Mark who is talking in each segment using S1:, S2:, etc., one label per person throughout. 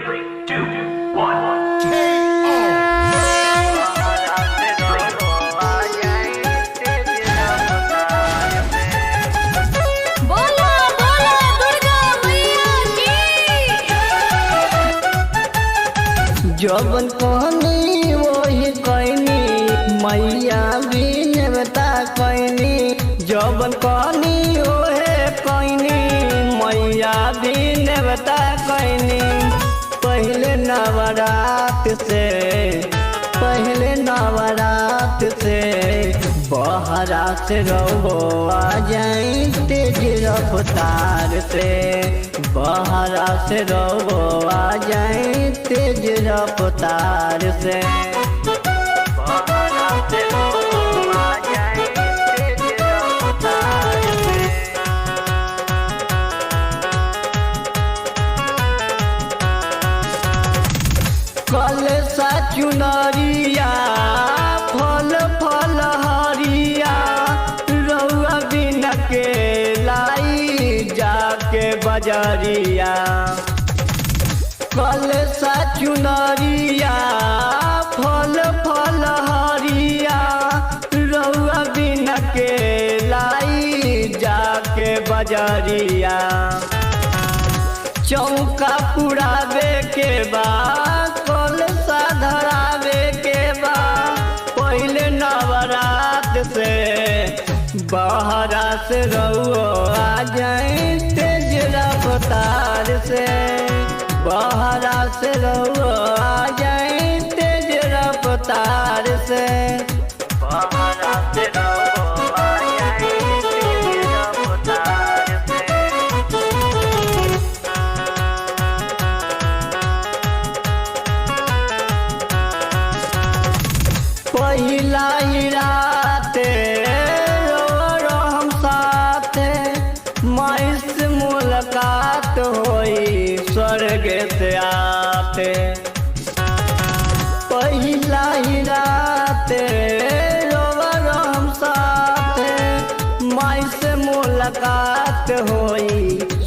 S1: 2, 1.
S2: बोला बोला दुर्गा मैया की।
S3: जौवन कहनी वही कहनी मैया भी नेवता कहनी। जौवन कहनी ओहे कहनी मैया भी नेवता कहनी। पहले नवरात से बहरा से रहो आ जाई तेज रफ्तार से। बहरा से रहो आ जाई तेज रफ्तार से। बहरा से रहो आ जाई तेज रफ्तार से। कल सा चुनरिया फल फल हरिया रउआ बिन के लाई जाके बजरिया। कल सा चुनरिया फल फल हरिया रउआ बिन के लाई जाके बजरिया। चौका पुरावे के बाद कल सा धरावे के बाद पहले नवरात से बहरा से रहो आ जाए तेज रफ्तार से। बहरा से रहो आ जाए तेज रफ्तार से। बहरा से रहो आ जाए तेज रफ्तार से। पहिला ही रात हम साथे माई से मुलाकात होई स्वर्ग से आते। पहिला ही रात हम साथे माई से मुलाकात होई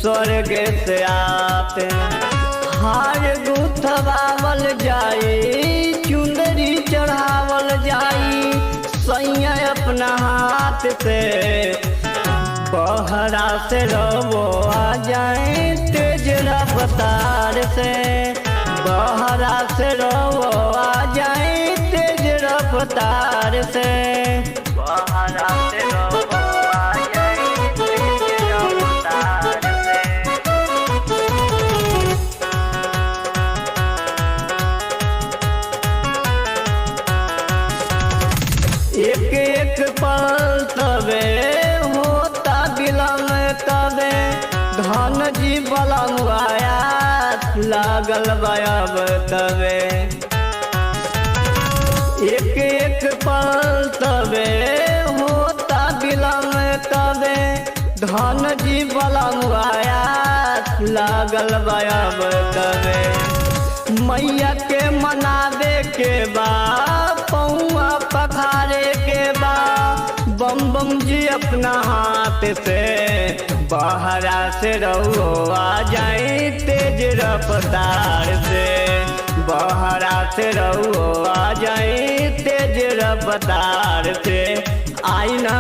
S3: स्वर्ग से आते। हार गुथवावल जाई चुंदरी चढ़ावल जाई सैया अपना हाथ से। बहरा से रहो आ जाए तेज रफ्तार से। बहरा से रहो आ जाए तेज रफ्तार से। बहरा से रहो आ जाए तेज रफ्तार से। एक एक पल तबे होता बिलम तबे धन जी बलम आया लागल बयाब तबे। एक एक पल तबे होता बिलम तबे धन जी बलम आया लागल बयाब तबे। मैया के मनावे के बाद पौआ पखारे के बाद बम बम जी अपना हाथ से। बहरा से रहो आ जाए तेज रफ्तार से। बहरा से रहो आ जाए तेज रफ्तार से। आई ना।